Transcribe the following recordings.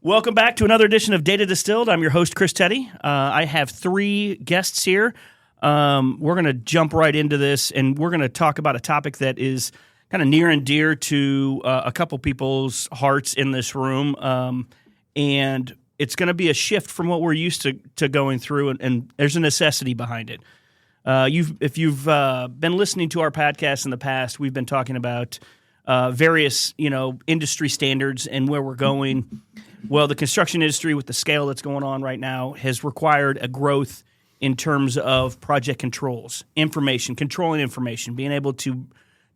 Welcome back to another edition of Data Distilled. I'm your host, Chris Teddy. I have three guests here. We're going to jump right into this, and we're going to talk about a topic that is kind of near and dear to a couple people's hearts in this room, and it's going to be a shift from what we're used to going through, and there's a necessity behind it. If you've been listening to our podcast in the past, we've been talking about various industry standards and where we're going. Well, the construction industry, with the scale that's going on right now, has required a growth in terms of project controls, information, controlling information, being able to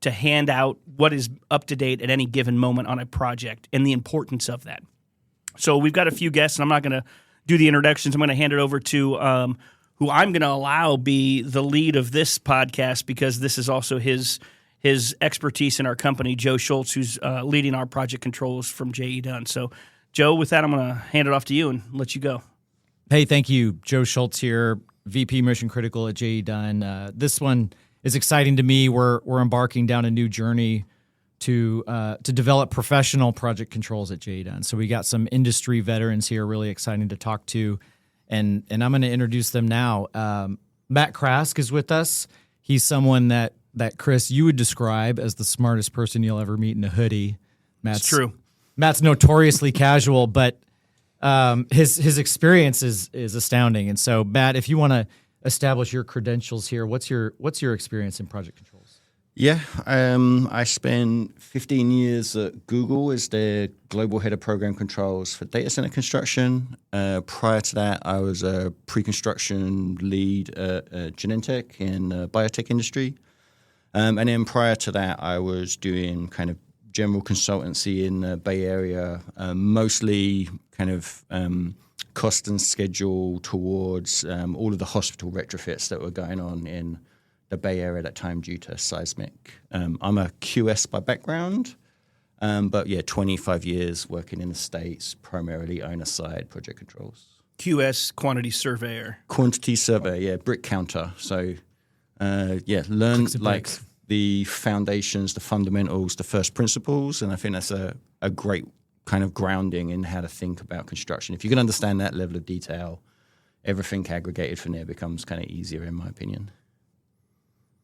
hand out what is up to date at any given moment on a project, and the importance of that. So we've got a few guests, and I'm not going to do the introductions. I'm going to hand it over to who I'm going to allow be the lead of this podcast, because this is also his expertise in our company, Joe Schultz, who's leading our project controls from J.E. Dunn. So, Joe, with that, I'm going to hand it off to you and let you go. Hey, thank you. Joe Schultz here, VP Mission Critical at J.E. Dunn. This one is exciting to me. We're embarking down a new journey to develop professional project controls at J.E. Dunn. So we got some industry veterans here, really exciting to talk to, and I'm going to introduce them now. Matt Craske is with us. He's someone that Chris, you would describe as the smartest person you'll ever meet in a hoodie. It's true. Matt's notoriously casual, but his experience is astounding. And so, Matt, if you want to establish your credentials here, what's your experience in project controls? Yeah, I spent 15 years at Google as the global head of program controls for data center construction. Prior to that, I was a pre-construction lead at Genentech in the biotech industry. And then prior to that, I was doing kind of general consultancy in the Bay Area, mostly kind of cost and schedule towards all of the hospital retrofits that were going on in the Bay Area at that time due to seismic. I'm a QS by background, but 25 years working in the States, primarily owner-side project controls. QS, quantity surveyor. Quantity surveyor, brick counter. So, learn like the foundations, the fundamentals, the first principles, and I think that's a great kind of grounding in how to think about construction. If you can understand that level of detail, everything aggregated from there becomes kind of easier, in my opinion.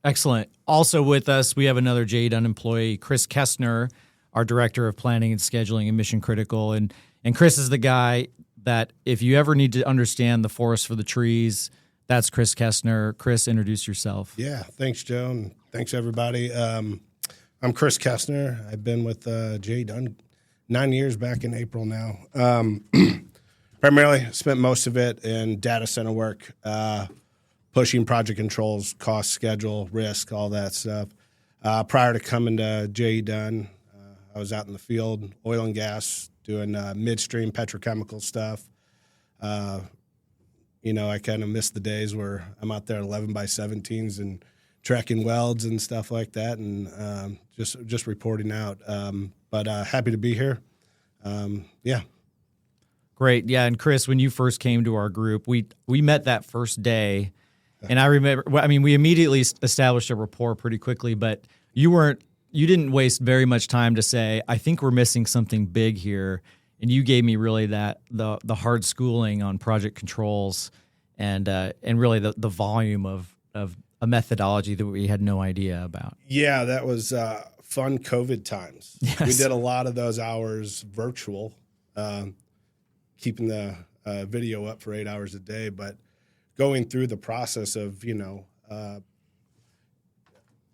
Excellent. Also with us, we have another J.E. Dunn employee, Chris Kaestner, our Director of Planning and Scheduling and Mission Critical. And Chris is the guy that if you ever need to understand the forest for the trees, that's Chris Kaestner. Chris, introduce yourself. Yeah, thanks, Joe, and thanks, everybody. I'm Chris Kaestner. I've been with J.E. Dunn 9 years, back in April now. Primarily spent most of it in data center work, pushing project controls, cost, schedule, risk, all that stuff. Prior to coming to J.E. Dunn, I was out in the field, oil and gas, doing midstream petrochemical stuff. I kind of miss the days where I'm out there 11 by 17s and tracking welds and stuff like that, and just reporting out. But happy to be here. Great. Yeah, and Chris, when you first came to our group, we met that first day, and I remember. We immediately established a rapport pretty quickly, but you didn't waste very much time to say, I think we're missing something big here. And you gave me really the hard schooling on project controls and really the volume of a methodology that we had no idea about. Yeah, that was fun COVID times. Yes. We did a lot of those hours virtual, keeping the video up for 8 hours a day, but going through the process of,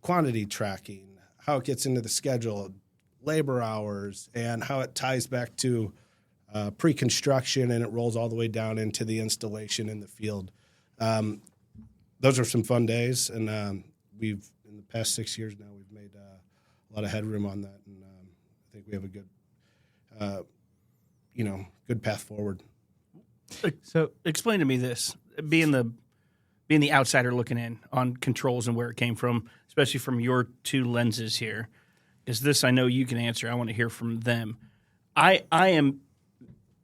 quantity tracking, how it gets into the schedule, labor hours, and how it ties back to pre-construction, and it rolls all the way down into the installation in the field. Those are some fun days, and in the past 6 years now, we've made a lot of headroom on that, and I think we have a good path forward. So explain to me this, being the outsider looking in on controls and where it came from, especially from your two lenses here. Is this, I know you can answer. I want to hear from them. I am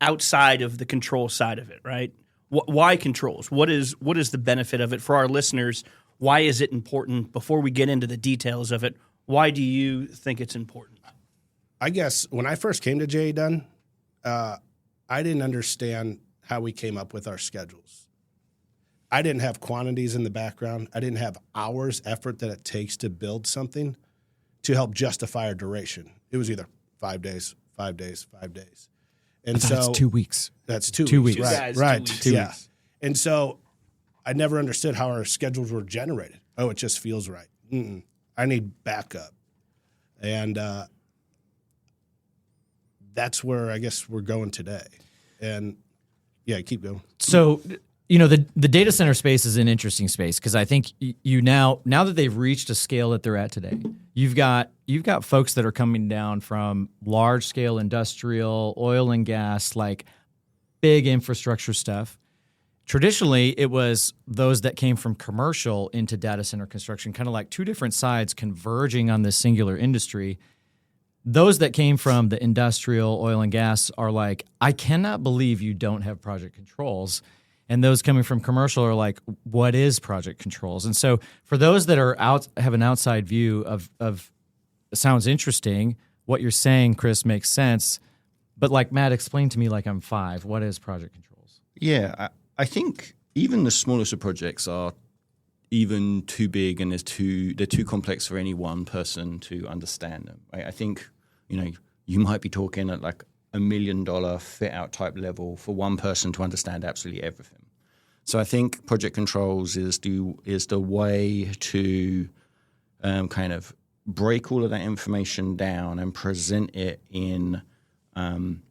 outside of the control side of it, right? Why controls? What is the benefit of it for our listeners? Why is it important? Before we get into the details of it, why do you think it's important? I guess when I first came to J.E. Dunn, I didn't understand how we came up with our schedules. I didn't have quantities in the background. I didn't have hours, effort that it takes to build something to help justify our duration. It was either 5 days, 5 days, 5 days. And so that's 2 weeks. That's 2 2 weeks. weeks. Right, Guys, right. 2 weeks. 2 yeah. weeks. And so I never understood how our schedules were generated. Oh, it just feels right. I need backup. And that's where I guess we're going today. And yeah, keep going. So, the data center space is an interesting space because I think you now that they've reached a scale that they're at today, you've got folks that are coming down from large scale industrial, oil and gas, like big infrastructure stuff. Traditionally, it was those that came from commercial into data center construction, kind of like two different sides converging on this singular industry. Those that came from the industrial, oil and gas are like, I cannot believe you don't have project controls. And those coming from commercial are like, what is project controls? And so for those that are have an outside view of sounds interesting, what you're saying, Chris, makes sense. But like Matt, explain to me like I'm 5. What is project controls? Yeah, I think even the smallest of projects are even too big, and they're too complex for any one person to understand them. I think you might be talking at like $1 million fit out type level for one person to understand absolutely everything. So I think project controls is the way to kind of break all of that information down and present it in kind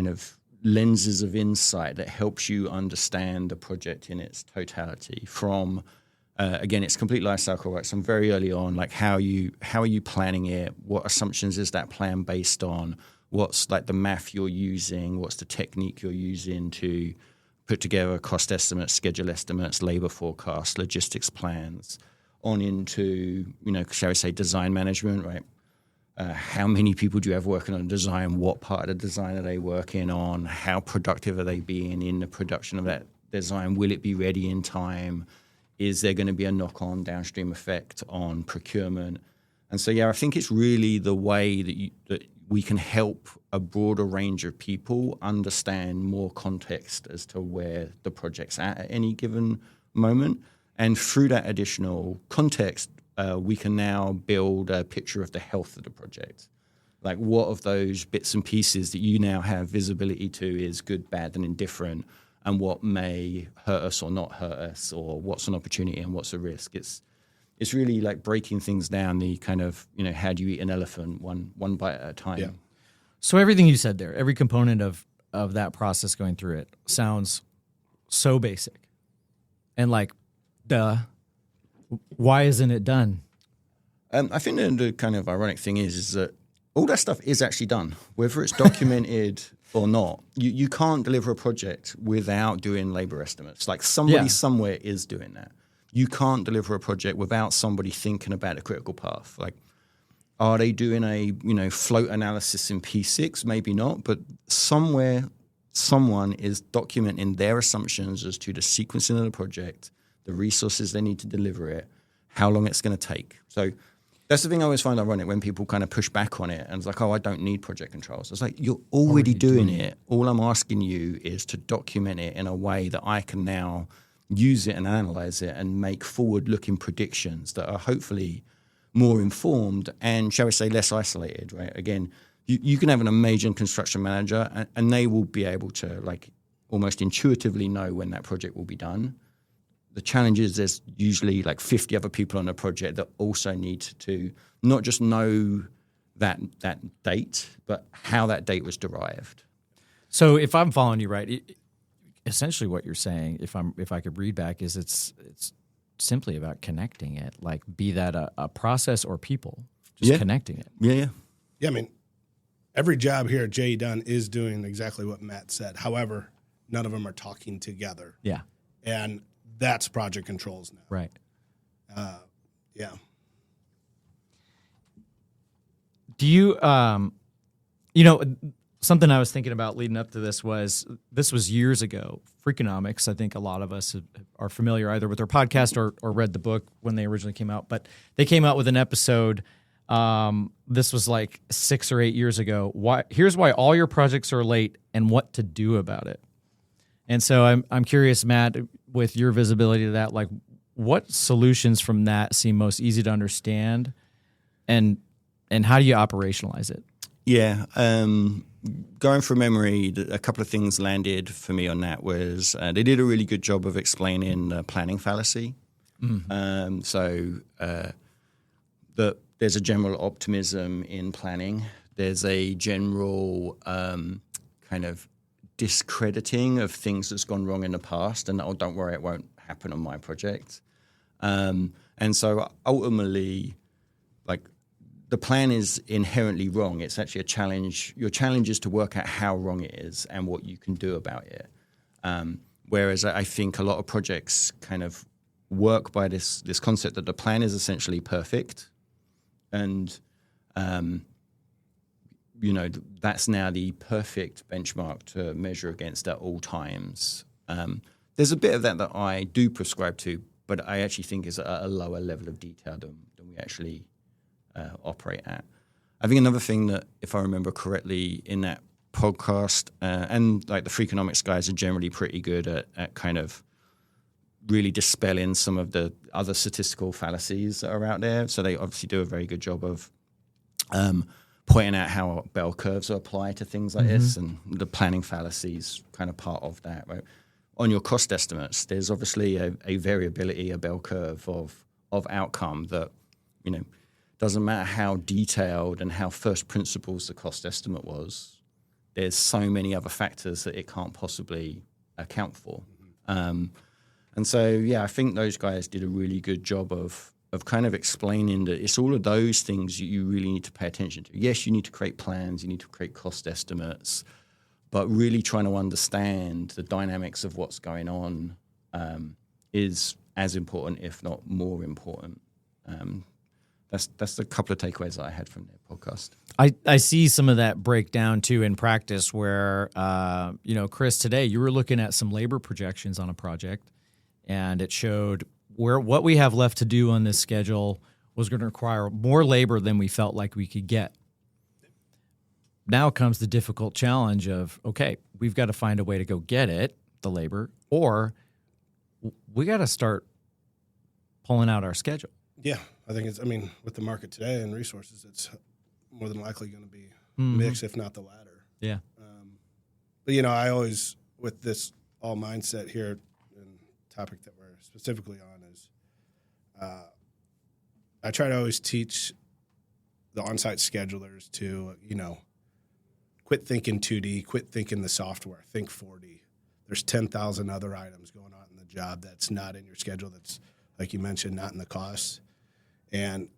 of lenses of insight that helps you understand the project in its totality from again, it's complete life cycle, right? So very early on, like how are you planning it? What assumptions is that plan based on? What's like the math you're using? What's the technique you're using to put together cost estimates, schedule estimates, labor forecasts, logistics plans, on into, shall we say, design management, right? How many people do you have working on design? What part of the design are they working on? How productive are they being in the production of that design? Will it be ready in time? Is there going to be a knock-on downstream effect on procurement? And so, yeah, I think it's really the way that we can help a broader range of people understand more context as to where the project's at any given moment. And through that additional context, we can now build a picture of the health of the project. Like what of those bits and pieces that you now have visibility to is good, bad, and indifferent, and what may hurt us or not hurt us, or what's an opportunity and what's a risk. It's really like breaking things down, the kind of, how do you eat an elephant one bite at a time. Yeah. So everything you said there, every component of that process going through it sounds so basic. And like, duh, why isn't it done? I think the kind of ironic thing is that all that stuff is actually done, whether it's documented or not. You can't deliver a project without doing labor estimates. Like somebody somewhere is doing that. You can't deliver a project without somebody thinking about a critical path. Like, are they doing a float analysis in P6? Maybe not, but somewhere someone is documenting their assumptions as to the sequencing of the project, the resources they need to deliver it, how long it's going to take. So that's the thing I always find ironic when people kind of push back on it and it's like, oh, I don't need project controls. It's like, you're already doing it. All I'm asking you is to document it in a way that I can now use it and analyze it and make forward-looking predictions that are hopefully more informed and, shall we say, less isolated, right? Again, you can have an amazing construction manager and they will be able to like almost intuitively know when that project will be done. The challenge is there's usually like 50 other people on a project that also need to not just know that date, but how that date was derived. So if I'm following you right, essentially what you're saying, if I could read back, is it's simply about connecting it, like be that a process or people, just connecting it. Yeah. Yeah, I mean, every job here at J.E. Dunn is doing exactly what Matt said. However, none of them are talking together. Yeah. And that's project controls now. Right. Yeah. Do you, something I was thinking about leading up to this was years ago. Freakonomics, I think a lot of us are familiar either with their podcast or read the book when they originally came out. But they came out with an episode This was like 6 or 8 years ago. Here's why all your projects are late and what to do about it. And so I'm curious, Matt, with your visibility to that, like what solutions from that seem most easy to understand, and how do you operationalize it? Yeah. Going from memory, a couple of things landed for me on that was they did a really good job of explaining the planning fallacy. That there's a general optimism in planning. There's a general kind of discrediting of things that's gone wrong in the past, and oh, don't worry, it won't happen on my project. And so ultimately, like, the plan is inherently wrong. It's actually a challenge. Your challenge is to work out how wrong it is and what you can do about it. Whereas I think a lot of projects kind of work by this concept that the plan is essentially perfect, and that's now the perfect benchmark to measure against at all times. There's a bit of that I do prescribe to, but I actually think is at a lower level of detail than we actually operate at. I think another thing that, if I remember correctly, in that podcast, and like the Freakonomics guys are generally pretty good at kind of really dispelling some of the other statistical fallacies that are out there. So they obviously do a very good job of pointing out how bell curves are applied to things like this, and the planning fallacy is kind of part of that. Right? On your cost estimates, there's obviously a variability, a bell curve of outcome that, doesn't matter how detailed and how first principles the cost estimate was, there's so many other factors that it can't possibly account for. And so, yeah, I think those guys did a really good job of kind of explaining that it's all of those things you really need to pay attention to. Yes, you need to create plans, you need to create cost estimates, but really trying to understand the dynamics of what's going on is as important, if not more important. That's a couple of takeaways that I had from their podcast. I see some of that breakdown too in practice where, Chris, today you were looking at some labor projections on a project, and it showed what we have left to do on this schedule was going to require more labor than we felt like we could get. Now comes the difficult challenge of, okay, we've got to find a way to go get it, the labor, or we got to start pulling out our schedule. Yeah, I think with the market today and resources, it's more than likely going to be mixed, if not the latter. Yeah. But, I always, with this all mindset here and topic that we're specifically on is I try to always teach the on-site schedulers to, quit thinking 2D, quit thinking the software, think 4D. There's 10,000 other items going on in the job that's not in your schedule, that's, like you mentioned, not in the costs. And,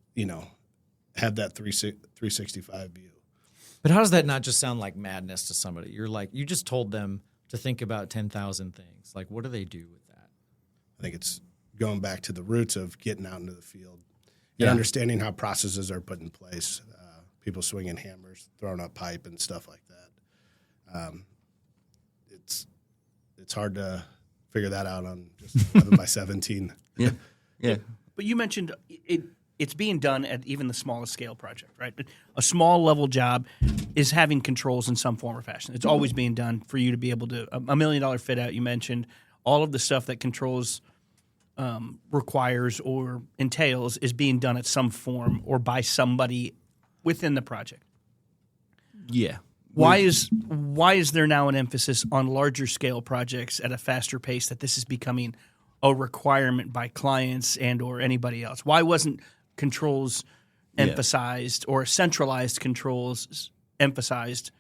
have that 365 view. But how does that not just sound like madness to somebody? You're like, you just told them to think about 10,000 things. Like, what do they do with that? I think it's going back to the roots of getting out into the field and understanding how processes are put in place. People swinging hammers, throwing up pipe and stuff like that. It's hard to figure that out on just 11 by 17. Yeah. But you mentioned it's being done at even the smallest scale project, right? A small level job is having controls in some form or fashion. It's always being done for you to be able to, $1 million fit out, you mentioned, all of the stuff that controls requires or entails is being done at some form or by somebody within the project. Yeah. Why is there now an emphasis on larger scale projects at a faster pace that this is becoming a requirement by clients and or anybody else? Why wasn't controls emphasized or centralized controls emphasized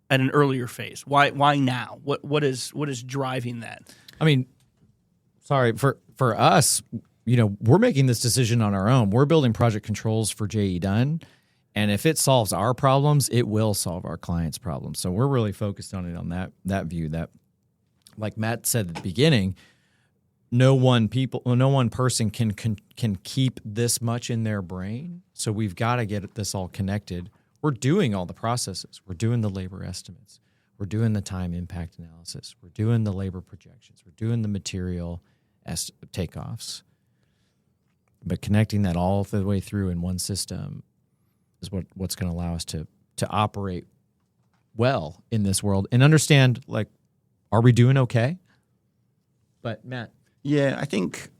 at an earlier phase? Why now? What is driving that? I mean, sorry, for us, we're making this decision on our own. We're building project controls for J.E. Dunn, and if it solves our problems, it will solve our clients' problems. So we're really focused on it on that view. That, like Matt said at the beginning, no one person can keep this much in their brain. So we've got to get this all connected. We're doing all the processes. We're doing the labor estimates. We're doing the time impact analysis. We're doing the labor projections. We're doing the material takeoffs. But connecting that all the way through in one system is what's going to allow us to operate well in this world and understand, like, are we doing okay? But Matt. Yeah, I think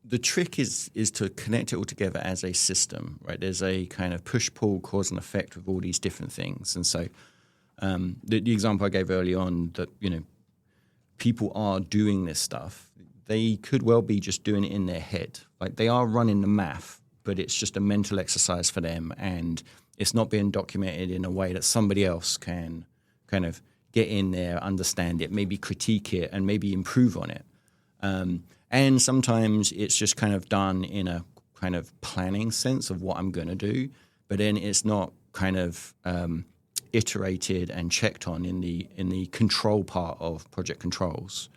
the trick is to connect it all together as a system, right? There's a kind of push-pull, cause and effect with all these different things. And so the example I gave early on that, people are doing this stuff, they could well be just doing it in their head. Like they are running the math, but it's just a mental exercise for them, and it's not being documented in a way that somebody else can kind of get in there, understand it, maybe critique it, and maybe improve on it. And sometimes it's just kind of done in a kind of planning sense of what I'm going to do, but then it's not kind of iterated and checked on in the control part of project controls,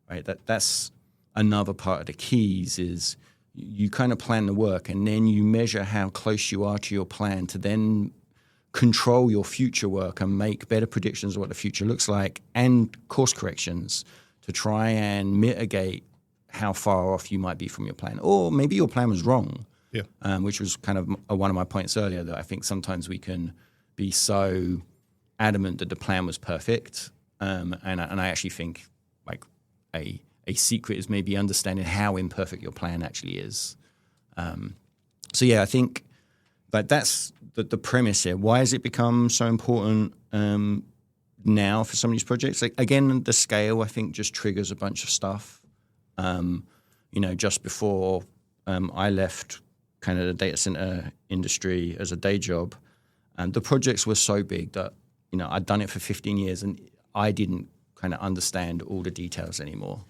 right? That's another part of the keys is you kind of plan the work and then you measure how close you are to your plan to then control your future work and make better predictions of what the future looks like and course corrections to try and mitigate how far off you might be from your plan. Or maybe your plan was wrong, which was kind of one of my points earlier, that I think sometimes we can be so adamant that the plan was perfect. And I actually think like a secret is maybe understanding how imperfect your plan actually is. So yeah, I think that's the premise here. Why has it become so important now for some of these projects? Like, again, the scale, I think, just triggers a bunch of stuff. Just before I left kind of the data center industry as a day job, the projects were so big that, I'd done it for 15 years and I didn't kind of understand all the details anymore.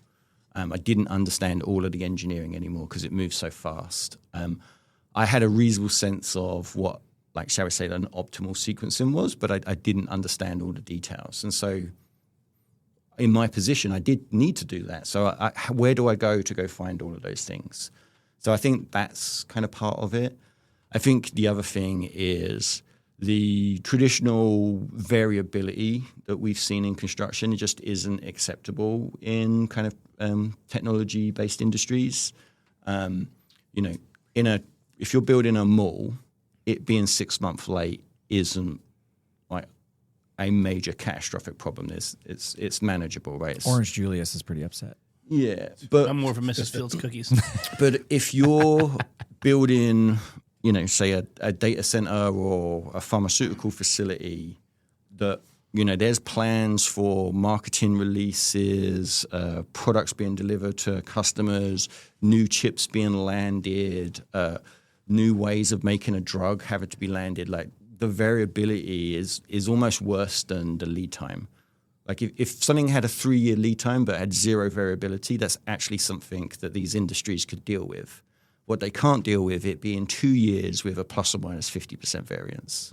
I didn't understand all of the engineering anymore because it moved so fast. I had a reasonable sense of what, like, shall we say, an optimal sequencing was, but I didn't understand all the details. And so in my position, I did need to do that. So where do I go to go find all of those things? So I think that's kind of part of it. I think the other thing is the traditional variability that we've seen in construction just isn't acceptable in kind of technology-based industries. If you're building a mall, it being 6 months late isn't like a major catastrophic problem. It's manageable, right? Orange Julius is pretty upset. Yeah, but I'm more of a Mrs. Fields cookies. But if you're building, say a data center or a pharmaceutical facility, that there's plans for marketing releases, products being delivered to customers, new chips being landed, new ways of making a drug having to be landed. Like, the variability is almost worse than the lead time. Like, if something had a 3-year lead time but had zero variability, that's actually something that these industries could deal with. What they can't deal with, it being 2 years with a plus or minus 50% variance.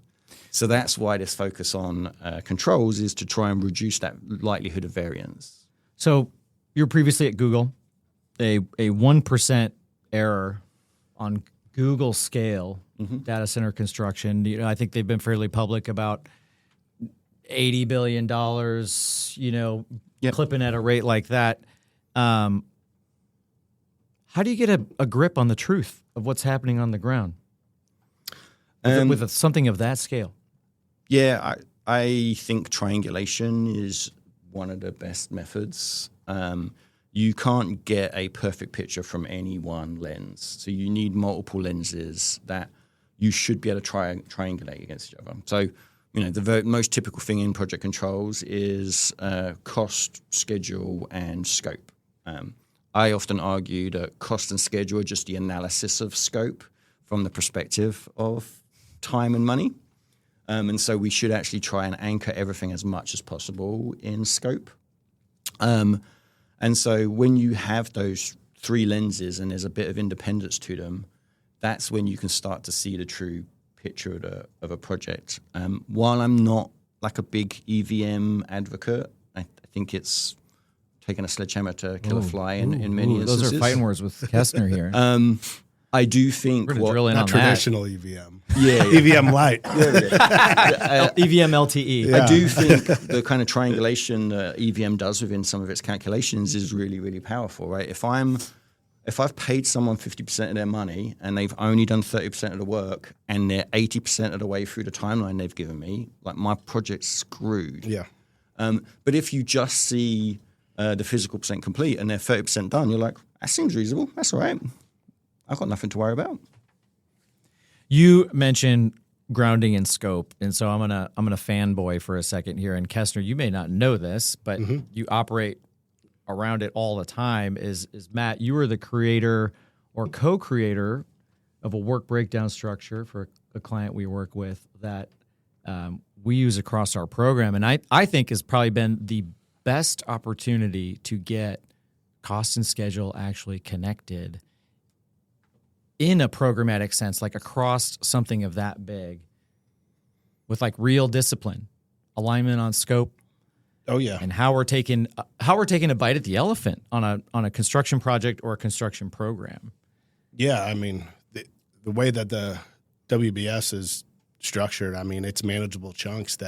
So that's why this focus on controls is to try and reduce that likelihood of variance. So you were previously at Google. A 1% error on Google scale data center construction. I think they've been fairly public about $80 billion, clipping at a rate like that. How do you get a grip on the truth of what's happening on the ground with something of that scale? Yeah, I think triangulation is one of the best methods. You can't get a perfect picture from any one lens. So you need multiple lenses that you should be able to triangulate against each other. So, the most typical thing in project controls is cost, schedule, and scope. I often argue that cost and schedule are just the analysis of scope from the perspective of time and money. And so we should actually try and anchor everything as much as possible in scope. And so when you have those three lenses and there's a bit of independence to them, that's when you can start to see the true picture of a project. While I'm not like a big EVM advocate, I think it's taking a sledgehammer to kill a fly in many instances. Those are fighting words with Kaestner here. I do think We're going to drill in on traditional EVM. Yeah. EVM light. EVM LTE. I do think the kind of triangulation that EVM does within some of its calculations is really, really powerful, right? If I'm if I've paid someone 50% of their money and they've only done 30% of the work and they're 80% of the way through the timeline they've given me, like my project's screwed. Yeah. But if you just see the physical percent complete and they're 30% done, you're like, that seems reasonable. That's all right. I've got nothing to worry about. You mentioned grounding in scope, and so I'm gonna fanboy for a second here. And Kaestner, you may not know this, but you operate around it all the time. Is Matt? You are the creator or co-creator of a work breakdown structure for a client we work with that we use across our program, and I think has probably been the best opportunity to get cost and schedule actually connected in a programmatic sense, like across something of that big, with like real discipline, alignment on scope. Oh yeah. And how we're taking a bite at the elephant on a construction project or a construction program. Yeah, I mean, the way that the WBS is structured, I mean, it's manageable chunks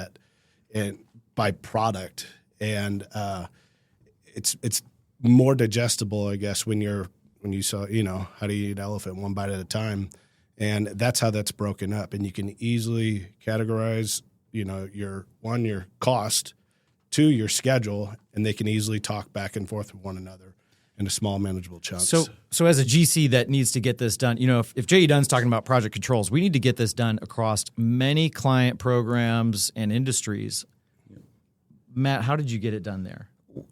by product, and it's more digestible, I guess, when you saw, how do you eat an elephant one bite at a time, and that's how that's broken up, and you can easily categorize, your cost, 2, your schedule, and they can easily talk back and forth with one another into small manageable chunks. So as a GC that needs to get this done, if J.E. Dunn's talking about project controls, we need to get this done across many client programs and industries. Matt, how did you get it done there?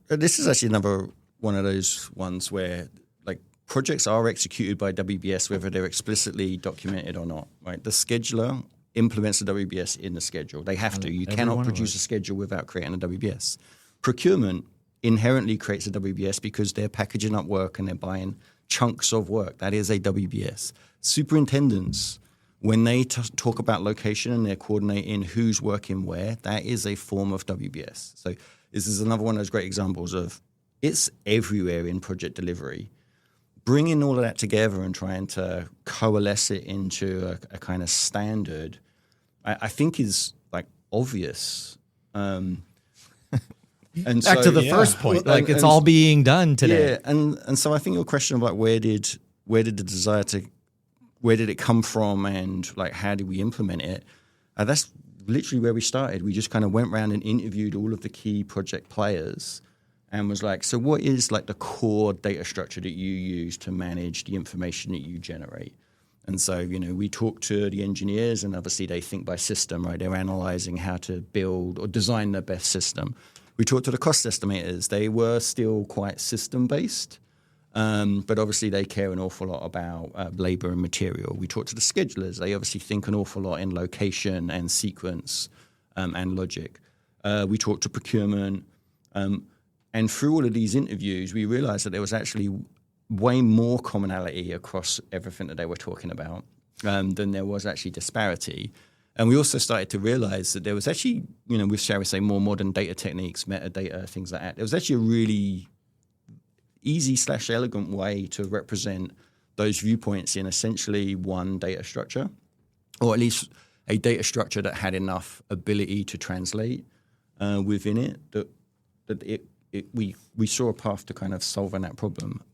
This is actually another one of those ones where like projects are executed by WBS, whether they're explicitly documented or not, right? The scheduler implements the WBS in the schedule. They have to. You cannot produce a schedule without creating a WBS. Procurement inherently creates a WBS because they're packaging up work and they're buying chunks of work. That is a WBS. Superintendents, when they talk about location and they're coordinating who's working where, that is a form of WBS. So this is another one of those great examples of it's everywhere in project delivery. Bringing all of that together and trying to coalesce it into a kind of standard, I think is like obvious. And back to the first point, it's all being done today. Yeah, and so I think your question about where did it come from and like how did we implement it? That's literally where we started. We just kind of went around and interviewed all of the key project players and was like, so what is like the core data structure that you use to manage the information that you generate? And so, we talk to the engineers and obviously they think by system, right? They're analyzing how to build or design the best system. We talked to the cost estimators. They were still quite system-based, but obviously they care an awful lot about labor and material. We talked to the schedulers. They obviously think an awful lot in location and sequence and logic. We talked to procurement. And through all of these interviews, we realized that there was actually way more commonality across everything that they were talking about than there was actually disparity. And we also started to realize that there was actually, with, shall we say, more modern data techniques, metadata, things like that, there was actually a really easy/elegant way to represent those viewpoints in essentially one data structure, or at least a data structure that had enough ability to translate within it that we saw a path to kind of solving that problem.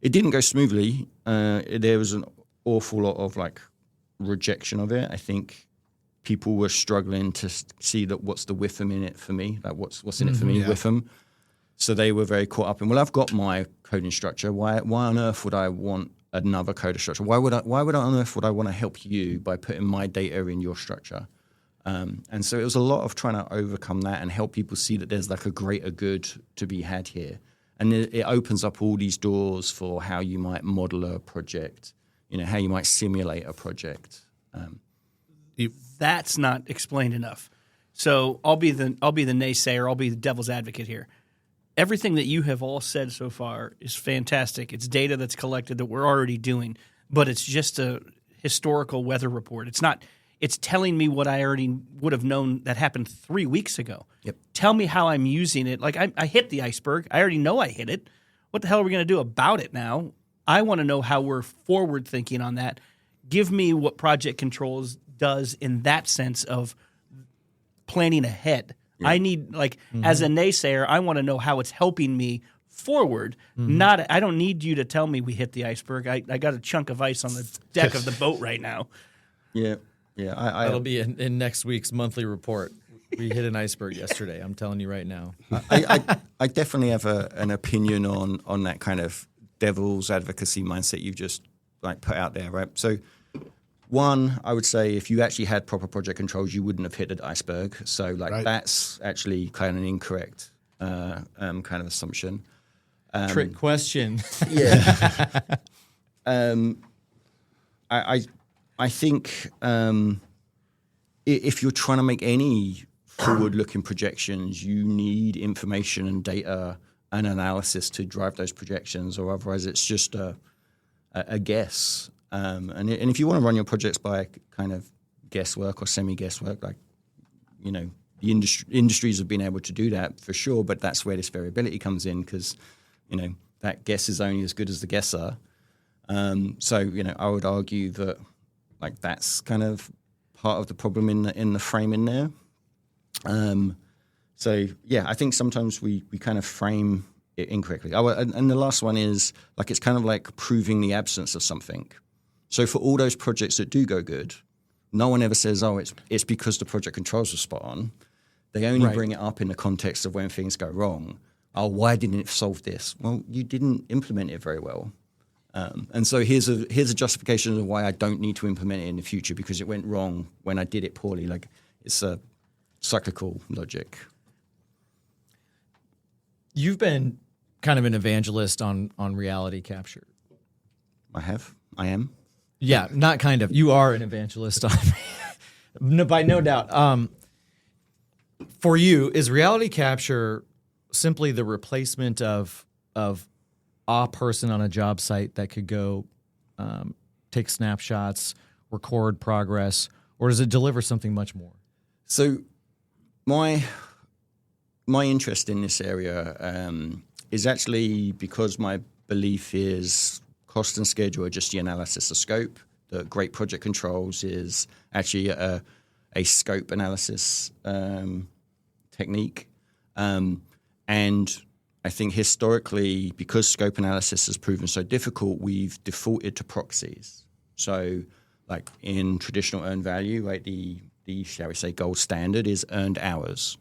It didn't go smoothly. There was an awful lot of rejection of it. I think people were struggling to see that what's the WIFM in it for me, like what's in it for me, WIFM. So they were very caught up in, well, I've got my coding structure. Why on earth would I want another coding structure? Why would I on earth would I want to help you by putting my data in your structure? And so it was a lot of trying to overcome that and help people see that there's like a greater good to be had here. And it opens up all these doors for how you might model a project, how you might simulate a project. That's not explained enough. So I'll be the naysayer. I'll be the devil's advocate here. Everything that you have all said so far is fantastic. It's data that's collected that we're already doing, but it's just a historical weather report. It's not. It's telling me what I already would have known that happened 3 weeks ago. Yep. Tell Tell me how I'm using it. Like I hit the iceberg. I already know I hit it. What the hell are we going to do about it now? I want to know how we're forward thinking on that. Give me what project controls does in that sense of planning ahead. Yeah. I need as a naysayer, I want to know how it's helping me forward. Not, I don't need you to tell me we hit the iceberg. I got a chunk of ice on the deck of the boat right now. Yeah. That'll be in next week's monthly report. We hit an iceberg yesterday. I'm telling you right now. I definitely have an opinion on that kind of devil's advocacy mindset you've just like put out there, right? So, one, I would say if you actually had proper project controls, you wouldn't have hit an iceberg. So, like that's actually kind of an incorrect kind of assumption. Trick question. Yeah. I think if you're trying to make any forward-looking projections, you need information and data and analysis to drive those projections, or otherwise it's just a guess. And if you want to run your projects by kind of guesswork or semi-guesswork, like, you know, the industries have been able to do that for sure, but that's where this variability comes in because, you know, that guess is only as good as the guesser. So, you know, I would argue that like that's kind of part of the problem in the framing there. So yeah, I think sometimes we kind of frame it incorrectly. And the last one is like it's kind of like proving the absence of something. So for all those projects that do go good, no one ever says, "Oh, it's because the project controls were spot on." They only bring it up in the context of when things go wrong. Oh, why didn't it solve this? Well, you didn't implement it very well. And so here's a justification of why I don't need to implement it in the future because it went wrong when I did it poorly. Like it's a cyclical logic. You've been kind of an evangelist on reality capture. I am. Yeah, not kind of. You are an evangelist on no, by no doubt. For you, is reality capture simply the replacement of a person on a job site that could go take snapshots, record progress, or does it deliver something much more? So my interest in this area is actually because my belief is cost and schedule are just the analysis of scope. The great project controls is actually a scope analysis technique. And I think historically, because scope analysis has proven so difficult, we've defaulted to proxies. So like in traditional earned value, right, the shall we say, gold standard is earned hours.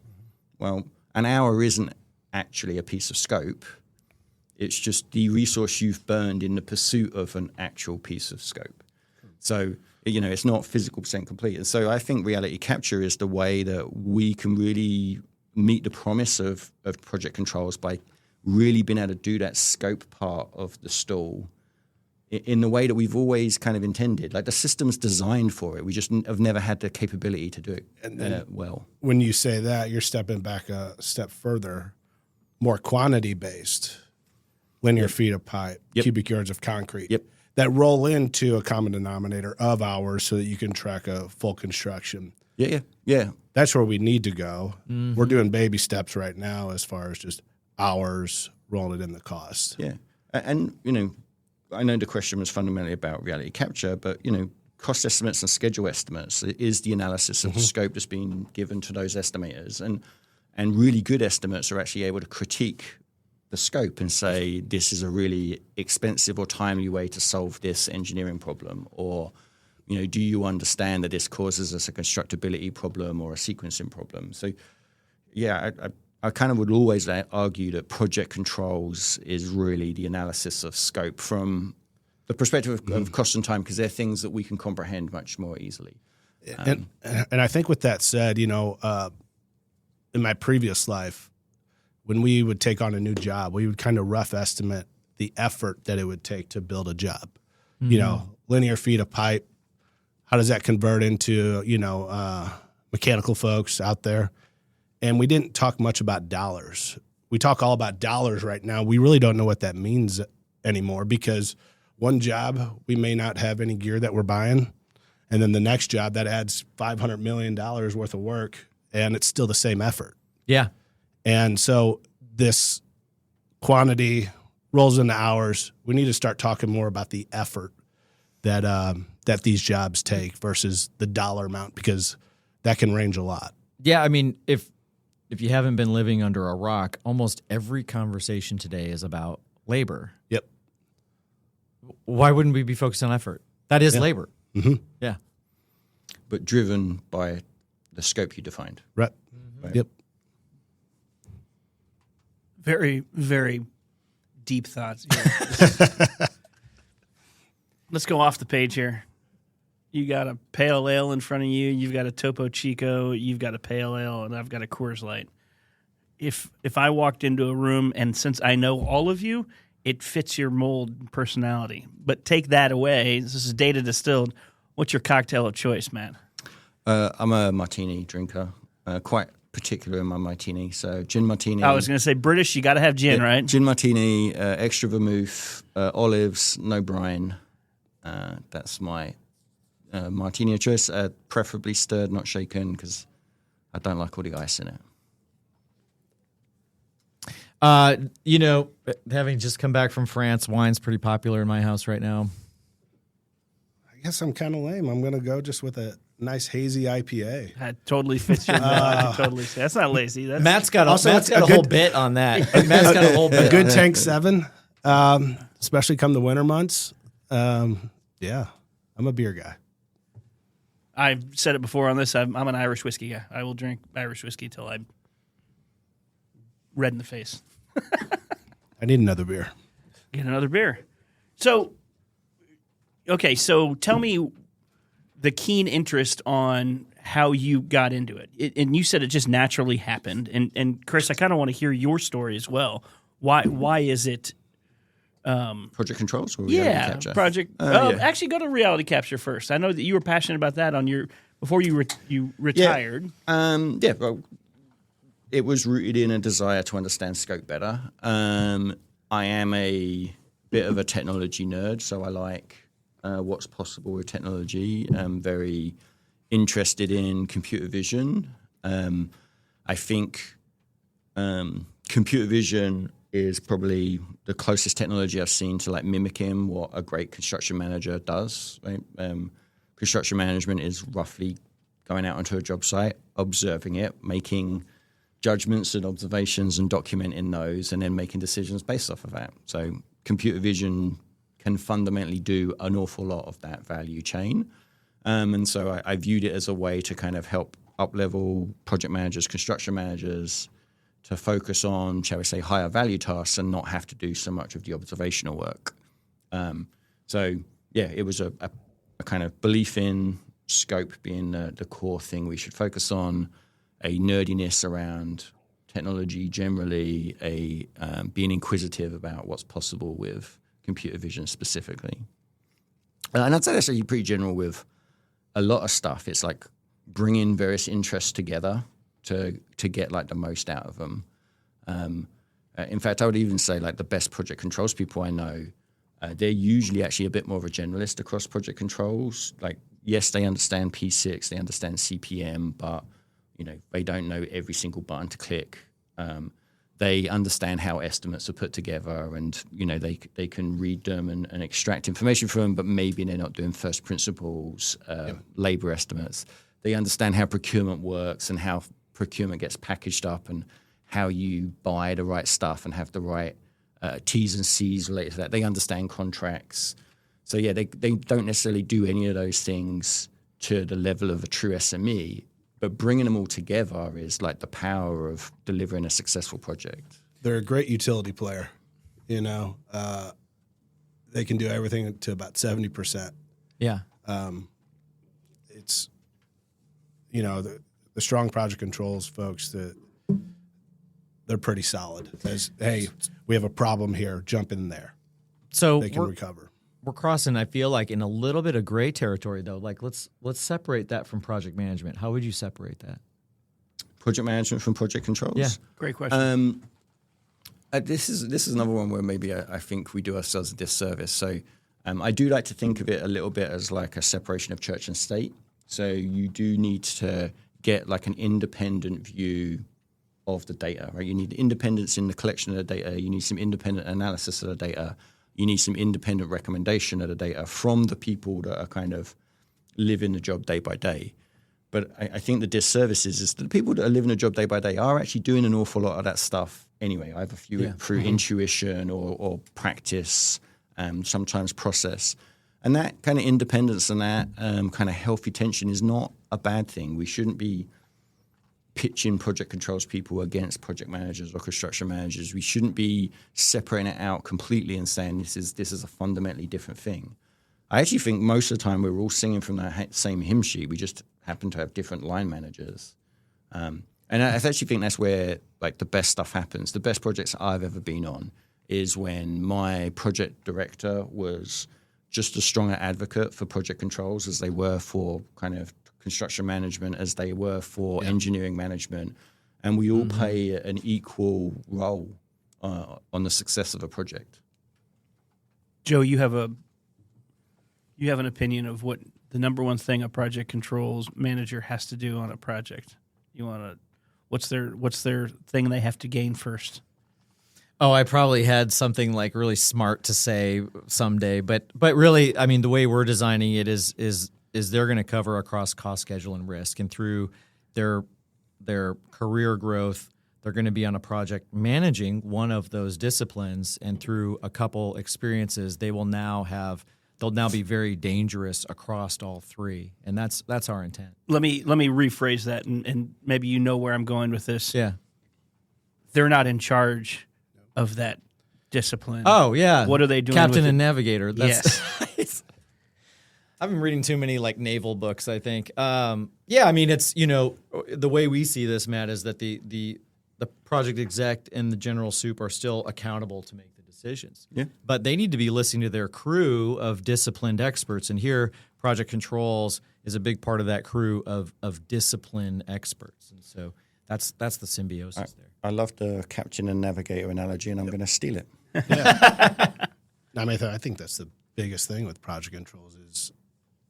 Well, an hour isn't actually a piece of scope. It's just the resource you've burned in the pursuit of an actual piece of scope. So, you know, it's not physical percent complete. And so I think reality capture is the way that we can really meet the promise of project controls by really being able to do that scope part of the stall in the way that we've always kind of intended. Like the system's designed for it. We just have never had the capability to do it well. When you say that, you're stepping back a step further, more quantity-based, linear feet of pipe, cubic yards of concrete, that roll into a common denominator of hours so that you can track a full construction. Yeah. That's where we need to go. Mm-hmm. We're doing baby steps right now as far as just hours rolling it in the cost. Yeah. And, you know, I know the question was fundamentally about reality capture, but, you know, cost estimates and schedule estimates is the analysis of the scope that's being given to those estimators. And really good estimates are actually able to critique the scope and say, this is a really expensive or timely way to solve this engineering problem. Or, you know, do you understand that this causes us a constructability problem or a sequencing problem? So, yeah, I kind of would always argue that project controls is really the analysis of scope from the perspective of cost and time, because they're things that we can comprehend much more easily. And I think with that said, you know, in my previous life, when we would take on a new job, we would kind of rough estimate the effort that it would take to build a job. Mm-hmm. You know, linear feet of pipe, how does that convert into, you know, mechanical folks out there? And we didn't talk much about dollars. We talk all about dollars right now. We really don't know what that means anymore, because one job, we may not have any gear that we're buying. And then the next job, that adds $500 million worth of work, and it's still the same effort. Yeah. And so this quantity rolls into hours. We need to start talking more about the effort that that these jobs take versus the dollar amount, because that can range a lot. Yeah, I mean, if if you haven't been living under a rock, almost every conversation today is about labor. Yep. Why wouldn't we be focused on effort? That is labor. Mm-hmm. Yeah. But driven by the scope you defined. Right. Right. Yep. Very, very deep thoughts here. Let's go off the page here. You got a pale ale in front of you. You've got a Topo Chico. You've got a pale ale, and I've got a Coors Light. If I walked into a room, and since I know all of you, it fits your mold and personality. But take that away. This is Data Distilled. What's your cocktail of choice, Matt? I'm a martini drinker, quite particular in my martini. So gin martini. I was going to say British, you got to have gin, right? Gin martini, extra vermouth, olives, no brine. That's my martini of choice. Preferably stirred, not shaken, because I don't like all the ice in it. Having just come back from France, wine's pretty popular in my house right now. I guess I'm kind of lame. I'm going to go just with a nice hazy IPA. That totally fits your I can totally say. That's not lazy. That's Matt's got Also, a whole bit on that. Matt's got a whole bit. A good Tank 7, especially come the winter months. Yeah, I'm a beer guy. I've said it before on this. I'm an Irish whiskey guy. I will drink Irish whiskey till I'm red in the face. I need another beer. Get another beer. So, okay, so tell me the keen interest on how you got into it. And you said it just naturally happened. And Chris, I kind of want to hear your story as well. Why is it? Project controls or reality capture? Project. Actually, go to reality capture first. I know that you were passionate about that before you retired. Yeah. Well, it was rooted in a desire to understand scope better. I am a bit of a technology nerd, so I like what's possible with technology. I'm very interested in computer vision. I think computer vision is probably the closest technology I've seen to like mimicking what a great construction manager does. Right? Construction management is roughly going out onto a job site, observing it, making judgments and observations and documenting those, and then making decisions based off of that. So computer vision can fundamentally do an awful lot of that value chain. And so I viewed it as a way to kind of help up-level project managers, construction managers to focus on, shall we say, higher value tasks and not have to do so much of the observational work. It was a kind of belief in scope being the core thing we should focus on, a nerdiness around technology generally, being inquisitive about what's possible with computer vision specifically. And I'd say that's actually pretty general with a lot of stuff. It's like bringing various interests together to get like the most out of them. In fact, I would even say like the best project controls people I know, they're usually actually a bit more of a generalist across project controls. Like, yes, they understand P6, they understand CPM, but they don't know every single button to click. They understand how estimates are put together, and they can read them and extract information from them, but maybe they're not doing first principles labor estimates. They understand how procurement works and how procurement gets packaged up and how you buy the right stuff and have the right T's and C's related to that. They understand contracts. So yeah, they don't necessarily do any of those things to the level of a true SME, but bringing them all together is like the power of delivering a successful project. They're a great utility player. They can do everything to about 70%. Yeah. It's, the strong project controls folks that they're pretty solid. As, hey, we have a problem here, jump in there. So they can recover. We're crossing, I feel like, in a little bit of gray territory, though. Like, let's separate that from project management. How would you separate that? Project management from project controls? Yeah. Great question. This is another one where maybe I think we do ourselves a disservice. So I do like to think of it a little bit as like a separation of church and state. So you do need to get like an independent view of the data, right? You need independence in the collection of the data. You need some independent analysis of the data. You need some independent recommendation of the data from the people that are kind of living the job day by day. But I think the disservice is that the people that are living a job day by day are actually doing an awful lot of that stuff anyway, either through intuition or practice, sometimes process. And that kind of independence and that kind of healthy tension is not a bad thing. We shouldn't be pitching project controls people against project managers or construction managers. We shouldn't be separating it out completely and saying this is a fundamentally different thing. I actually think most of the time we're all singing from the same hymn sheet. We just happen to have different line managers. And I actually think that's where like the best stuff happens. The best projects I've ever been on is when my project director was just as strong an advocate for project controls as they were for kind of construction management, as they were for engineering management. And we all play an equal role on the success of a project. Joe, you have an opinion of what the number one thing a project controls manager has to do on a project. What's their thing they have to gain first? Oh, I probably had something like really smart to say someday, but really, I mean, the way we're designing it is they're going to cover across cost, schedule, and risk, and through their career growth, they're going to be on a project managing one of those disciplines, and through a couple experiences, they'll now be very dangerous across all three, and that's our intent. Let me rephrase that, and maybe you know where I'm going with this. Yeah, they're not in charge of that discipline. Oh yeah, what are they doing? Captain with and it? navigator. Yes. I've been reading too many like naval books, I think. I mean, it's, the way we see this, Matt, is that the project exec and the general soup are still accountable to make the decisions. Yeah. But they need to be listening to their crew of disciplined experts. And here, project controls is a big part of that crew of disciplined experts. And so that's the symbiosis there. I love the captain and navigator analogy, and I'm going to steal it. Yeah. I mean, I think that's the biggest thing with project controls is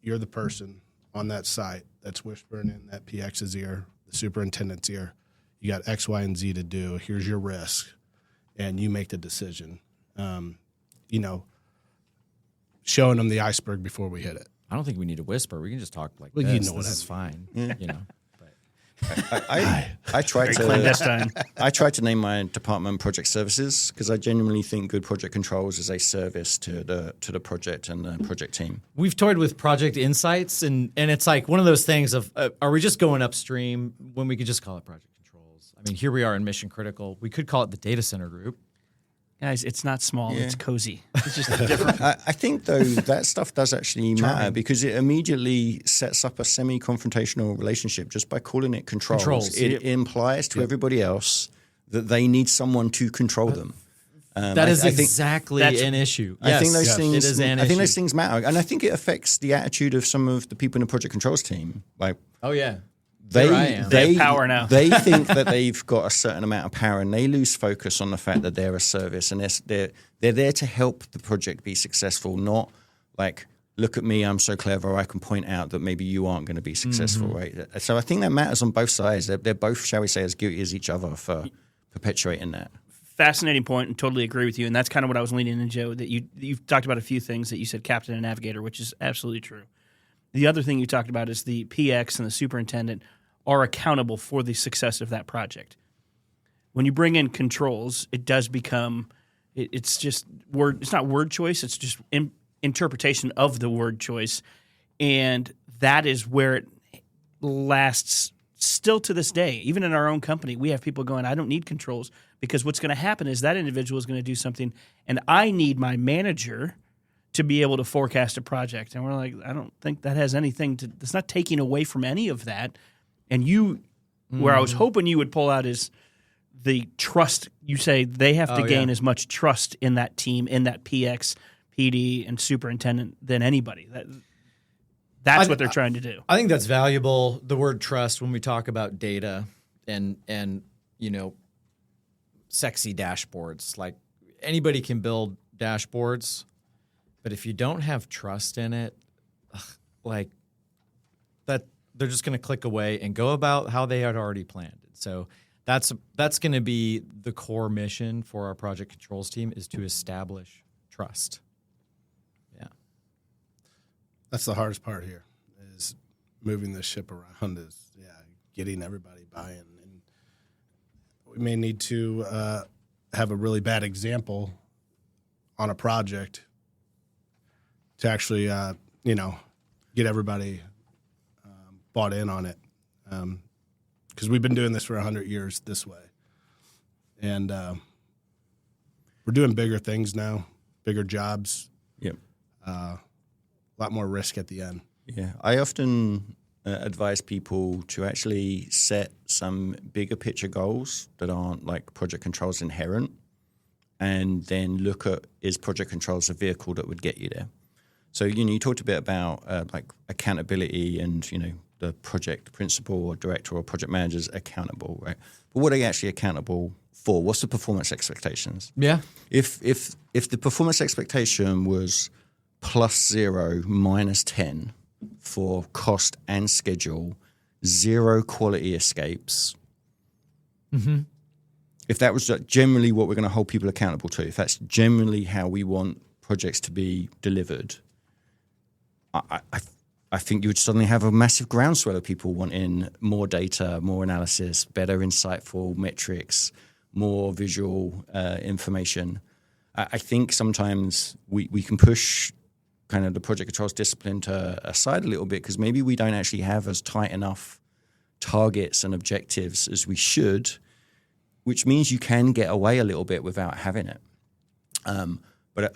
you're the person on that site that's whispering in that PX's ear, the superintendent's ear. You got X, Y, and Z to do. Here's your risk, and you make the decision. Showing them the iceberg before we hit it. I don't think we need to whisper. We can just talk like Well, this. you know what This I is mean. fine. I tried Clandestine. I tried to name my department project services because I genuinely think good project controls is a service to the project and the project team. We've toyed with project insights, and it's like one of those things of are we just going upstream when we could just call it project controls? I mean, here we are in mission critical. We could call it the data center group. Guys, it's not small. Yeah. It's cozy. It's just different. I think, though, that stuff does actually matter because it immediately sets up a semi-confrontational relationship just by calling it controls. It implies to everybody else that they need someone to control them. That is exactly an issue. I think those things. It is an I think issue. those things matter, and I think it affects the attitude of some of the people in the project controls team. Like, oh yeah. They have power now. They think that they've got a certain amount of power, and they lose focus on the fact that they're a service, and they're there to help the project be successful. Not like, look at me, I'm so clever, I can point out that maybe you aren't going to be successful, right? So I think that matters on both sides. They're both, shall we say, as guilty as each other for perpetuating that. Fascinating point, and totally agree with you. And that's kind of what I was leaning in, Joe. That you've talked about a few things that you said, captain and navigator, which is absolutely true. The other thing you talked about is the PX and the superintendent are accountable for the success of that project. When you bring in controls, it does become it's just word. It's not word choice. It's just interpretation of the word choice, and that is where it lasts still to this day. Even in our own company, we have people going, "I don't need controls," because what's going to happen is that individual is going to do something, and I need my manager to be able to forecast a project. And we're like, I don't think that has anything to. It's not taking away from any of that. And where I was hoping you would pull out is the trust. You say they have to gain as much trust in that team, in that PX, PD, and superintendent than anybody. That's what they're trying to do. I think that's valuable, the word trust, when we talk about data and sexy dashboards. Like, anybody can build dashboards, but if you don't have trust in it, like that, they're just going to click away and go about how they had already planned it. So that's going to be the core mission for our project controls team, is to establish trust. Yeah. That's the hardest part here is moving this ship around is getting everybody buy-in. And we may need to have a really bad example on a project to actually get everybody bought in on it, because we've been doing this for 100 years this way, and we're doing bigger things now, bigger jobs. Yep. A lot more risk at the end. Yeah, I often advise people to actually set some bigger picture goals that aren't like project controls inherent, and then look at, is project controls a vehicle that would get you there? So, you talked a bit about like accountability and, the project principal or director or project manager's accountable, right? But what are you actually accountable for? What's the performance expectations? Yeah. If the performance expectation was +0, -10 for cost and schedule, 0 quality escapes. Mm-hmm. If that was generally what we're going to hold people accountable to, if that's generally how we want projects to be delivered, I think you would suddenly have a massive groundswell of people wanting more data, more analysis, better insightful metrics, more visual information. I think sometimes we can push kind of the project controls discipline to aside a little bit, because maybe we don't actually have as tight enough targets and objectives as we should, which means you can get away a little bit without having it. But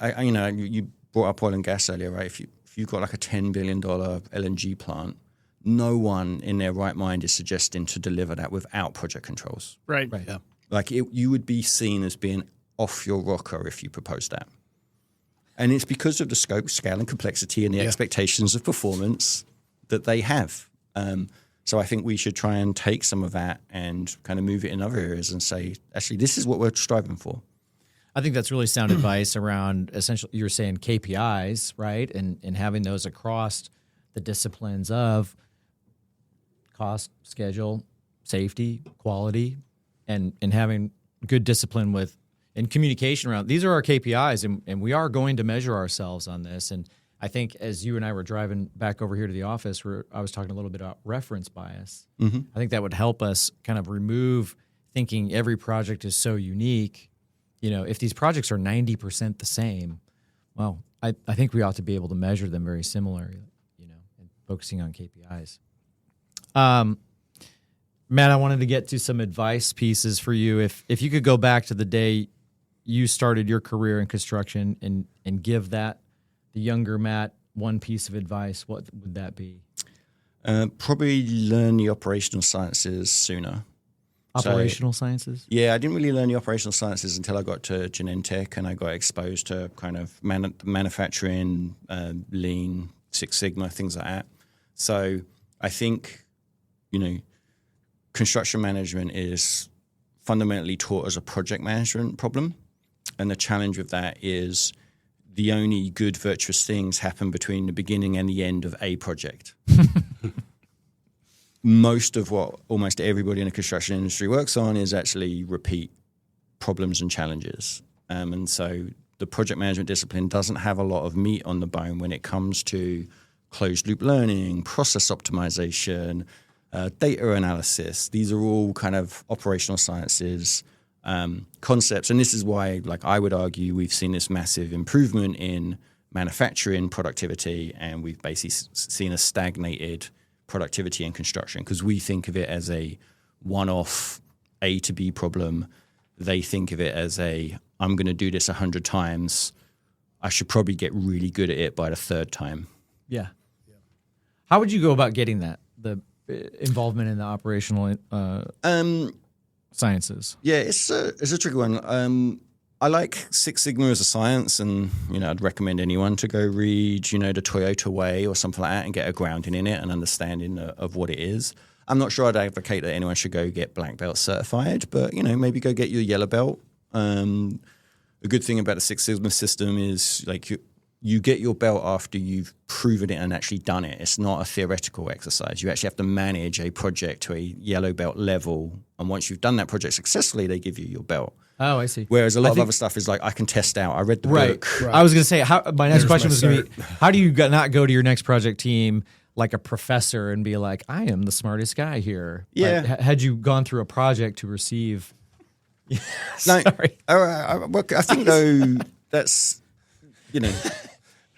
you brought up oil and gas earlier, right? If you've got like a $10 billion LNG plant, no one in their right mind is suggesting to deliver that without project controls. Right. Yeah. Like you would be seen as being off your rocker if you proposed that. And it's because of the scope, scale, and complexity and the expectations of performance that they have. So I think we should try and take some of that and kind of move it in other areas and say, actually, this is what we're striving for. I think that's really sound advice around essentially, you're saying KPIs, right? And having those across the disciplines of cost, schedule, safety, quality, and having good discipline with and communication around. These are our KPIs, and we are going to measure ourselves on this. And I think as you and I were driving back over here to the office, I was talking a little bit about reference bias. Mm-hmm. I think that would help us kind of remove thinking every project is so unique. If these projects are 90% the same, well, I think we ought to be able to measure them very similarly, and focusing on KPIs. Matt, I wanted to get to some advice pieces for you. If you could go back to the day you started your career in construction and give the younger Matt one piece of advice, what would that be? Probably learn the operational sciences sooner. Operational sciences? Yeah, I didn't really learn the operational sciences until I got to Genentech, and I got exposed to kind of manufacturing, lean, Six Sigma, things like that. So I think, construction management is fundamentally taught as a project management problem. And the challenge with that is the only good virtuous things happen between the beginning and the end of a project. Most of what almost everybody in the construction industry works on is actually repeat problems and challenges. And so the project management discipline doesn't have a lot of meat on the bone when it comes to closed loop learning, process optimization, data analysis. These are all kind of operational sciences concepts. And this is why, I would argue, we've seen this massive improvement in manufacturing productivity, and we've basically seen a stagnated productivity in construction, because we think of it as a one-off A to B problem. They think of it as I'm going to do this 100 times. I should probably get really good at it by the third time. Yeah. How would you go about getting that, the involvement in the operational sciences? Yeah, it's a tricky one. I like Six Sigma as a science, and I'd recommend anyone to go read the Toyota Way or something like that and get a grounding in it and understanding of what it is. I'm not sure I'd advocate that anyone should go get black belt certified, but maybe go get your yellow belt. A good thing about the Six Sigma system is you get your belt after you've proven it and actually done it. It's not a theoretical exercise. You actually have to manage a project to a yellow belt level, and once you've done that project successfully, they give you your belt. Oh, I see. Whereas a lot of other stuff is I can test out. I read the book. Right. I was going to say, my next question was going to be, how do you not go to your next project team like a professor and be like, I am the smartest guy here. Yeah. Like, had you gone through a project to receive? No, Sorry. I think though that's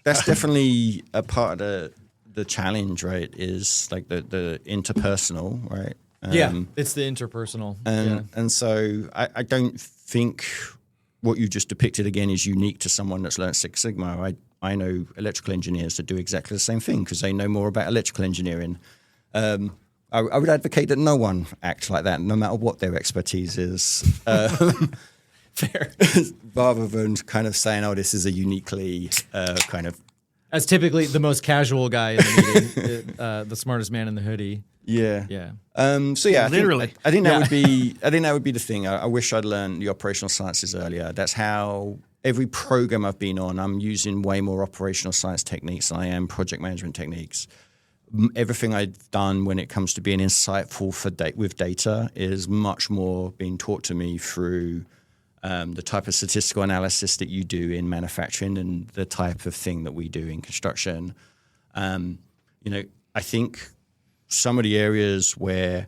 that's definitely a part of the challenge, right? Is like the interpersonal, right? It's the interpersonal. And so I don't think what you just depicted again is unique to someone that's learned Six Sigma. I know electrical engineers that do exactly the same thing because they know more about electrical engineering. I would advocate that no one acts like that, no matter what their expertise is. Fair. Rather than kind of saying, oh, this is a uniquely kind of... As typically the most casual guy in the meeting, the smartest man in the hoodie. Yeah. Yeah. So yeah, Literally. I think that would be. I think that would be the thing. I wish I'd learned the operational sciences earlier. That's how every program I've been on, I'm using way more operational science techniques than I am project management techniques. Everything I've done when it comes to being insightful with data is much more being taught to me through the type of statistical analysis that you do in manufacturing and the type of thing that we do in construction. I think some of the areas where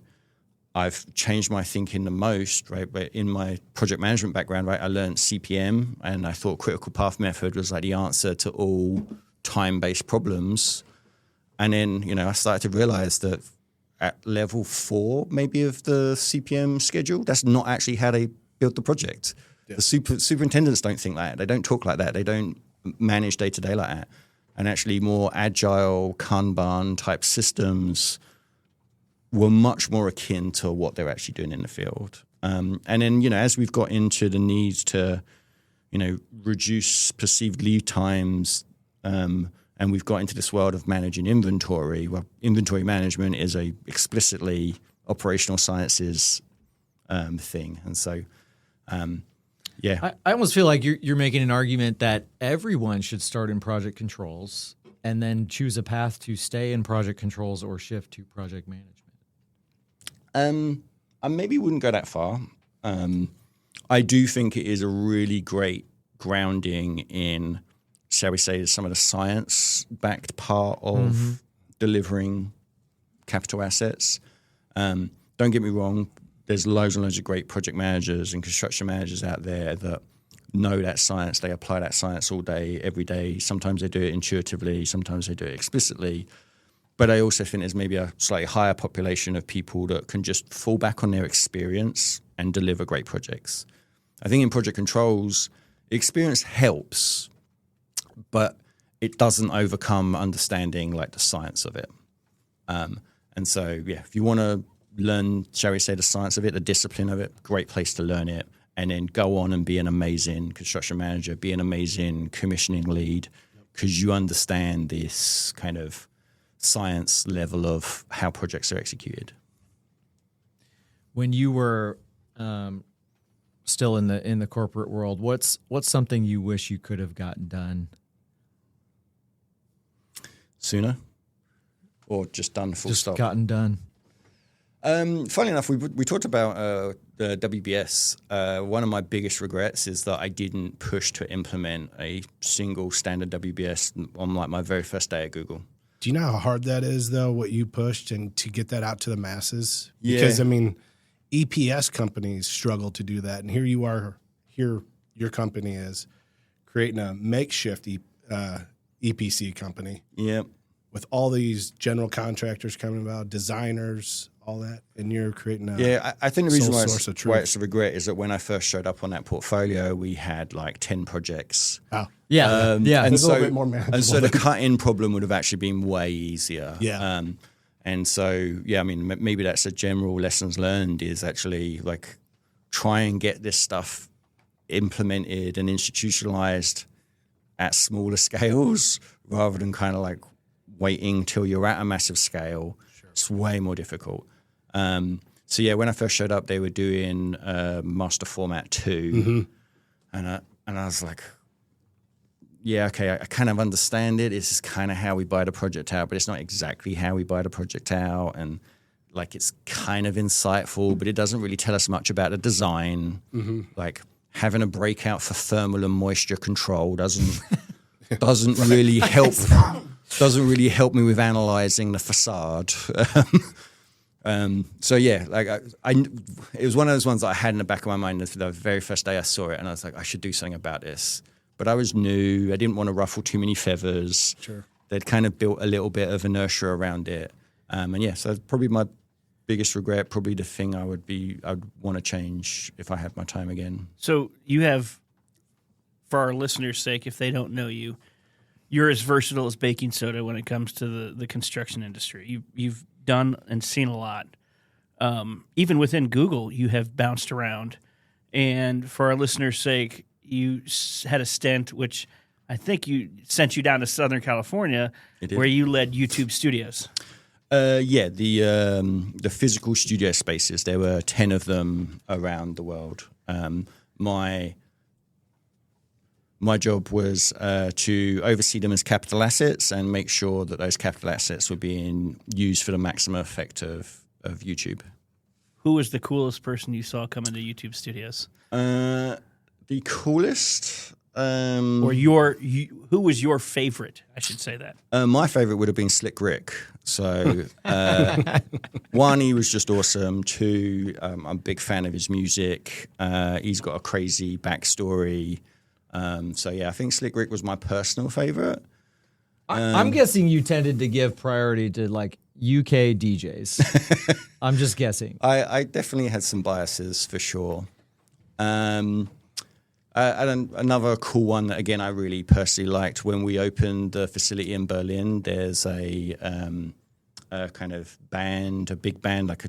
I've changed my thinking the most, right? But in my project management background, right, I learned CPM and I thought critical path method was like the answer to all time-based problems. And then, I started to realize that at level 4, maybe of the CPM schedule, that's not actually how they build the project. Yeah. The superintendents don't think like that. They don't talk like that. They don't manage day-to-day like that. And actually more agile Kanban type systems were much more akin to what they're actually doing in the field. And then, as we've got into the need to, reduce perceived lead times, and we've got into this world of managing inventory, well, inventory management is a explicitly operational sciences thing. And so, I almost feel like you're making an argument that everyone should start in project controls and then choose a path to stay in project controls or shift to project management. I maybe wouldn't go that far. I do think it is a really great grounding in, shall we say, some of the science-backed part of delivering capital assets. Don't get me wrong. There's loads and loads of great project managers and construction managers out there that know that science. They apply that science all day, every day. Sometimes they do it intuitively. Sometimes they do it explicitly. But I also think there's maybe a slightly higher population of people that can just fall back on their experience and deliver great projects. I think in project controls, experience helps, but it doesn't overcome understanding like the science of it. And so, if you want to learn, shall we say, the science of it, the discipline of it, great place to learn it, and then go on and be an amazing construction manager, be an amazing commissioning lead, because you understand this kind of science level of how projects are executed. When you were still in the corporate world, what's something you wish you could have gotten done sooner, or just done full just stop? Gotten done. Funny enough, we talked about the WBS. One of my biggest regrets is that I didn't push to implement a single standard WBS on like my very first day at Google. Do you know how hard that is, though, what you pushed and to get that out to the masses? Yeah. Because, EPS companies struggle to do that. And here you are, your company is creating a makeshift EPC company. Yep. With all these general contractors coming about, designers, all that, and you're creating a I think the reason why it's a regret is that when I first showed up on that portfolio, we had like 10 projects. Wow. Yeah. And It's a so, little bit more manageable. and so the cut-in problem would have actually been way easier. Yeah. And so, maybe that's a general lessons learned is actually like try and get this stuff implemented and institutionalized at smaller scales rather than kind of like waiting till you're at a massive scale. Sure. It's way more difficult. When I first showed up, they were doing master format 2, and I was like, I kind of understand it. This is kind of how we buy the project out, but it's not exactly how we buy the project out, and like it's kind of insightful, but it doesn't really tell us much about the design. Like having a breakout for thermal and moisture control doesn't really help. doesn't really help me with analyzing the facade. So yeah, like it was one of those ones that I had in the back of my mind the very first day I saw it, and I was like, I should do something about this. But I was new. I didn't want to ruffle too many feathers. Sure. They'd kind of built a little bit of inertia around it. And yeah, so probably my biggest regret, probably the thing I'd want to change if I had my time again. So you have, for our listeners' sake, if they don't know you, you're as versatile as baking soda when it comes to the construction industry. You've done and seen a lot. Even within Google, you have bounced around. And for our listeners' sake, you had a stint, which I think sent you down to Southern California, where you led YouTube studios. Yeah, the physical studio spaces. There were 10 of them around the world. My job was to oversee them as capital assets and make sure that those capital assets were being used for the maximum effect of YouTube. Who was the coolest person you saw come into YouTube studios? The coolest? Or who was your favorite? I should say that. My favorite would have been Slick Rick. So, one, he was just awesome. Two, I'm a big fan of his music. He's got a crazy backstory. So, yeah, I think Slick Rick was my personal favorite. I'm guessing you tended to give priority to like UK DJs. I'm just guessing. I definitely had some biases for sure. And another cool one that, again, I really personally liked, when we opened the facility in Berlin, there's a kind of band, a big band, like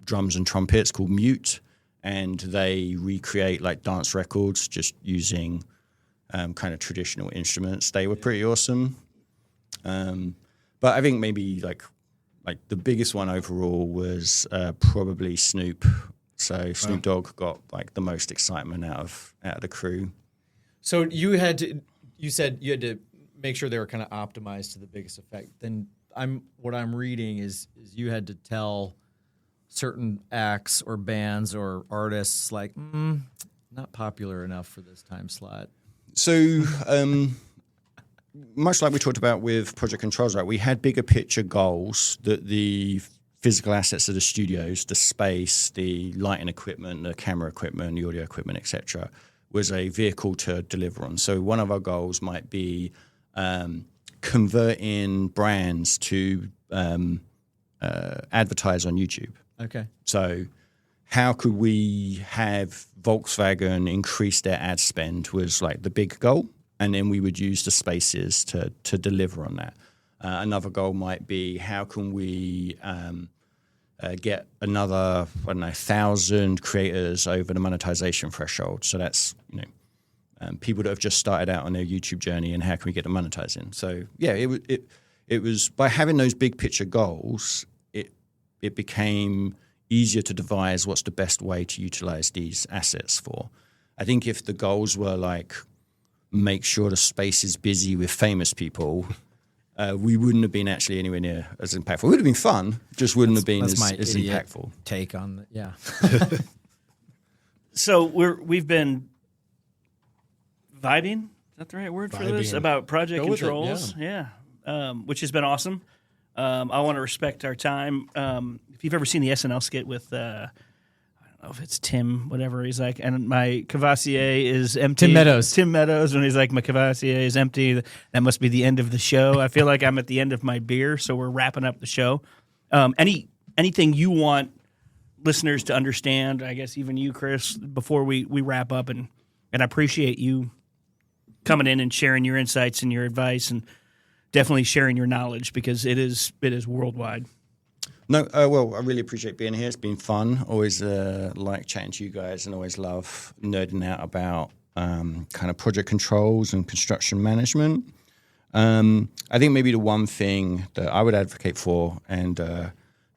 drums and trumpets called Mute, and they recreate like dance records just using kind of traditional instruments. They were pretty awesome. But I think maybe like the biggest one overall was probably Snoop. So Snoop Dogg got like the most excitement out of the crew. So you said you had to make sure they were kind of optimized to the biggest effect. Then what I'm reading is you had to tell certain acts or bands or artists like, not popular enough for this time slot. So much like we talked about with Project Controls, right? We had bigger picture goals that the physical assets of the studios, the space, the lighting equipment, the camera equipment, the audio equipment, etc., was a vehicle to deliver on. So one of our goals might be converting brands to advertise on YouTube. Okay. So how could we have Volkswagen increase their ad spend was like the big goal, and then we would use the spaces to deliver on that. Another goal might be, how can we get another 1,000 creators over the monetization threshold? So that's people that have just started out on their YouTube journey, and how can we get them monetizing? So yeah, it was by having those big picture goals, it became easier to devise what's the best way to utilize these assets for. I think if the goals were like, make sure the space is busy with famous people, we wouldn't have been actually anywhere near as impactful. It would have been fun, just wouldn't have been as impactful. Take on yeah. So we've been vibing. Is that the right word for this? About Project Controls, yeah. Which has been awesome. I want to respect our time. If you've ever seen the SNL skit with, I don't know if it's Tim, whatever, he's like, and my Cavassier is empty. Tim Meadows, when he's like, my Cavassier is empty. That must be the end of the show. I feel like I'm at the end of my beer, so we're wrapping up the show. Anything you want listeners to understand, I guess even you, Chris, before we wrap up, and I appreciate you coming in and sharing your insights and your advice, and definitely sharing your knowledge, because it is worldwide. No, well, I really appreciate being here. It's been fun. Always like chatting to you guys, and always love nerding out about kind of project controls and construction management. I think maybe the one thing that I would advocate for, and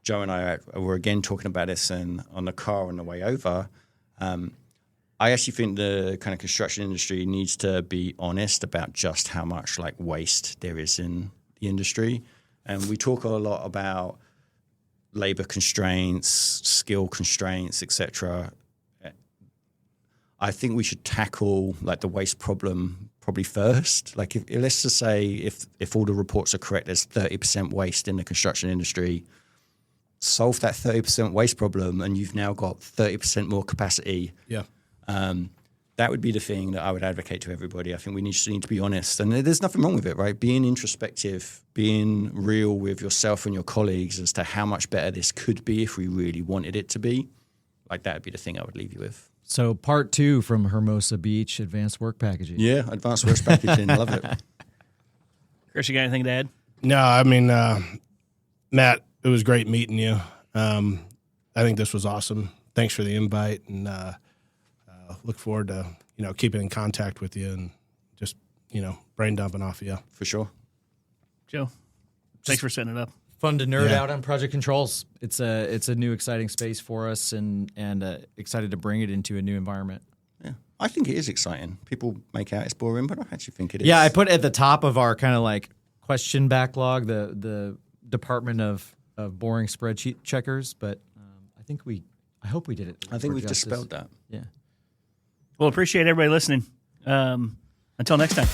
Joe and I were again talking about this on the car on the way over, I actually think the kind of construction industry needs to be honest about just how much like waste there is in the industry. And we talk a lot about labor constraints, skill constraints, etc. I think we should tackle like the waste problem probably first. Like let's just say if all the reports are correct, there's 30% waste in the construction industry. Solve that 30% waste problem, and you've now got 30% more capacity. Yeah. That would be the thing that I would advocate to everybody. I think we just need to be honest, and there's nothing wrong with it, right? Being introspective, being real with yourself and your colleagues as to how much better this could be if we really wanted it to be. Like that would be the thing I would leave you with. So part 2 from Hermosa Beach, advanced work packaging. Yeah, advanced work packaging. Love it. Chris, you got anything to add? No, I mean, Matt, it was great meeting you. I think this was awesome. Thanks for the invite, and look forward to keeping in contact with you and just brain dumping off of you. For sure. Joe, thanks for setting it up. Fun to nerd out on project controls. It's a new exciting space for us, and excited to bring it into a new environment. Yeah, I think it is exciting. People make out it's boring, but I actually think it is. Yeah, I put at the top of our kind of like question backlog the department of boring spreadsheet checkers, but I hope we did it. I think we've dispelled that. Yeah. Well, appreciate everybody listening. Until next time.